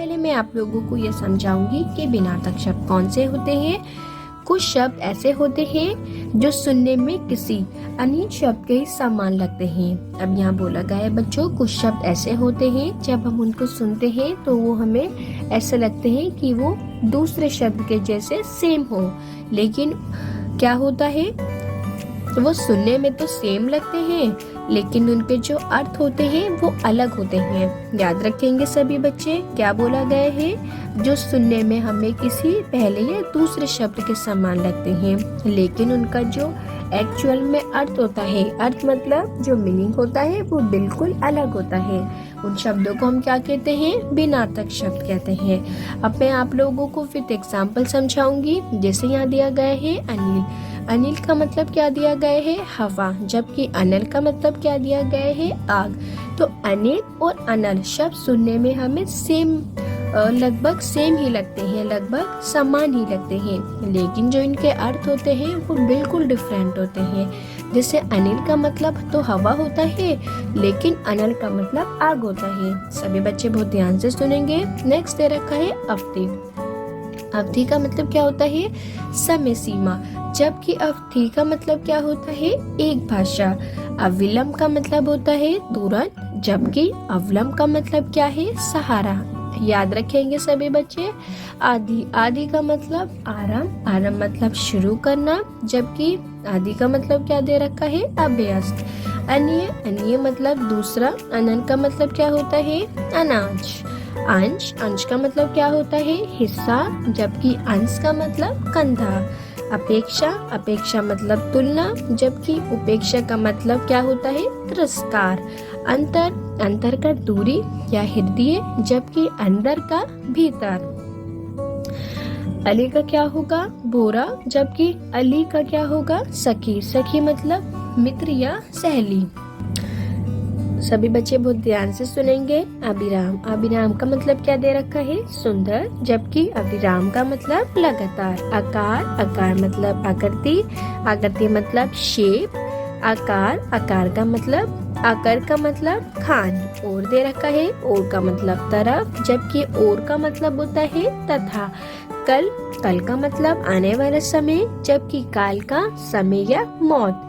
पहले मैं आप लोगों को ये समझाऊंगी कि भिन्नार्थक शब्द कौन से होते हैं। कुछ शब्द ऐसे होते हैं जो सुनने में किसी अन्य शब्द के समान लगते हैं। अब यहाँ बोला गया है बच्चों, कुछ शब्द ऐसे होते हैं जब हम उनको सुनते हैं तो वो हमें ऐसे लगते हैं कि वो दूसरे शब्द के जैसे सेम हो, लेकिन क्या होता है, वो सुनने में तो सेम लगते हैं लेकिन उनके जो अर्थ होते हैं वो अलग होते हैं। याद रखेंगे सभी बच्चे, क्या बोला गया है, जो सुनने में हमें किसी पहले या दूसरे शब्द के समान लगते हैं लेकिन उनका जो एक्चुअल में अर्थ होता है, अर्थ मतलब जो मीनिंग होता है वो बिल्कुल अलग होता है। उन शब्दों को हम क्या कहते हैं, भिन्नार्थक शब्द कहते हैं। अब मैं आप लोगों को विद एग्जाम्पल समझाऊंगी। जैसे यहाँ दिया गया है अनिल, अनिल का मतलब क्या दिया गया है, हवा, जबकि अनल का मतलब क्या दिया गया है, आग। तो अनिल और अनल शब्द सुनने में हमें सेम लगभग सेम ही लगते हैं, लगभग समान ही लगते हैं, लेकिन जो इनके अर्थ होते हैं वो बिल्कुल डिफरेंट होते हैं। जैसे अनिल का मतलब तो हवा होता है लेकिन अनल का मतलब आग होता है। सभी बच्चे बहुत ध्यान से सुनेंगे। नेक्स्ट दे रखा है अवधि। अवधि का मतलब क्या होता है, समय सीमा, जबकि अवधि का मतलब क्या होता है, एक भाषा। अविलंब का मतलब होता है तुरंत, जबकि अवलंब का मतलब क्या है, सहारा। याद रखेंगे सभी बच्चे। आदि, आदि का मतलब आरंभ, आरंभ मतलब शुरू करना, जबकि आदि का मतलब क्या दे रखा है, अभ्यस्त। अन्य, अन्य मतलब दूसरा। अनंत का मतलब क्या होता है, अनाज। अंश, अंश का मतलब क्या होता है, हिस्सा, जबकि अंश का मतलब कंधा। अपेक्षा, अपेक्षा मतलब तुलना, जबकि उपेक्षा का मतलब क्या होता है, तिरस्कार। अंतर, अंतर का दूरी या हृदय, जबकि अंदर का भीतर। अली का क्या होगा, बोरा, जबकि अली का क्या होगा, सखी। सखी मतलब मित्र या सहेली। सभी बच्चे बहुत ध्यान से सुनेंगे। अभिराम, अभिराम का मतलब क्या दे रखा है, सुंदर, जबकि अभिराम का मतलब लगातार। आकार, आकार मतलब आकृति, आकृति मतलब शेप। आकार, आकार का मतलब, आकार का मतलब खान। और दे रखा है, और का मतलब तरफ, जबकि और का मतलब होता है तथा। कल, कल का मतलब आने वाला समय, जबकि काल का समय या मौत।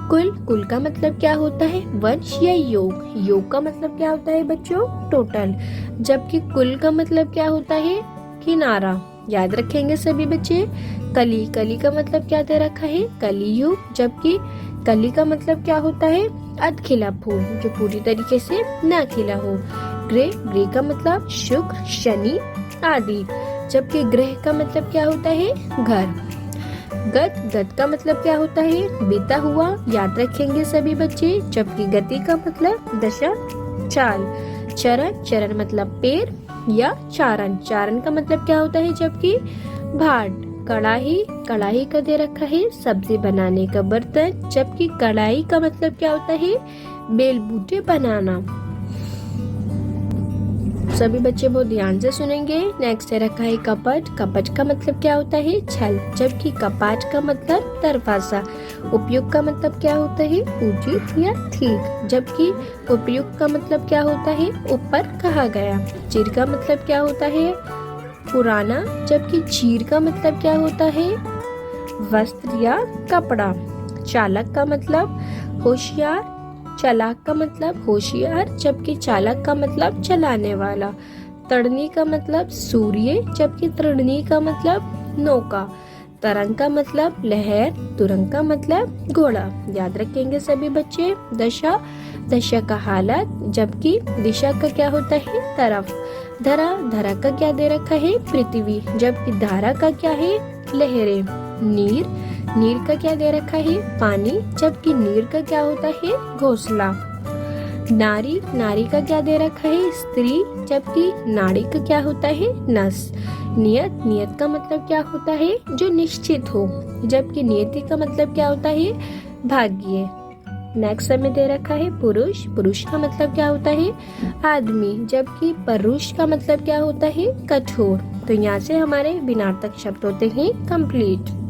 कुल, कुल का मतलब क्या होता है, वंश या योग। योग का मतलब क्या होता है बच्चों, टोटल, जबकि कुल का मतलब क्या होता है, किनारा। याद रखेंगे सभी बच्चे। कली, कली का मतलब क्या दे रखा है, कलियुग, जबकि कली का मतलब क्या होता है, अध खिला फूल, जो पूरी तरीके से न खिला हो। ग्रह, ग्रह का मतलब शुक्र, शनि आदि, जबकि ग्रह का मतलब क्या होता है, घर। गत, गत का मतलब क्या होता है, बीता हुआ। याद रखेंगे सभी बच्चे। जबकि गति का मतलब दशा, चाल। चरण, चरण मतलब पैर या चारण, चारण का मतलब क्या होता है, जबकि भाट। कढ़ाई, कढ़ाई का दे रखा है सब्जी बनाने का बर्तन, जबकि कढ़ाई का मतलब क्या होता है, बेल बूटे बनाना। सभी बच्चे बहुत ध्यान से सुनेंगे। नेक्स्ट है रखा है कपट। कपट का मतलब क्या होता है, छल, जबकि कपाट का मतलब दरवाजा। उपयुक्त का मतलब क्या होता है, उचित या ठीक, जबकि उपयुक्त का मतलब क्या होता है, ऊपर कहा गया। चिर का मतलब क्या होता है, पुराना, जबकि चीर का मतलब क्या होता है, वस्त्र या कपड़ा। चालक का मतलब होशियार, चालाक का मतलब होशियार, जबकि चालक का मतलब चलाने वाला। तड़नी का मतलब सूर्य, जबकि तड़नी का मतलब नौका। तरंग का मतलब लहर, तुरंग का मतलब घोड़ा। याद रखेंगे सभी बच्चे। दशा, दशा का हालत, जबकि दिशा का क्या होता है, तरफ। धरा, धरा का क्या दे रखा है, पृथ्वी, जबकि धारा का क्या है, लहरें। नीर, नीर का क्या दे रखा है, पानी, जबकि नीर का क्या होता है, घोंसला। नारी, नारी का क्या दे रखा है, स्त्री, जबकि नाड़ी का क्या होता है, नस। नियत, नियत का मतलब क्या होता है, जो निश्चित हो, जबकि नियति का मतलब क्या होता है, भाग्य। नेक्स्ट में दे रखा है पुरुष, पुरुष का मतलब क्या होता है, आदमी, जबकि परुष का मतलब क्या होता है, कठोर। तो यहाँ से हमारे भिन्नार्थक शब्द होते हैं कंप्लीट।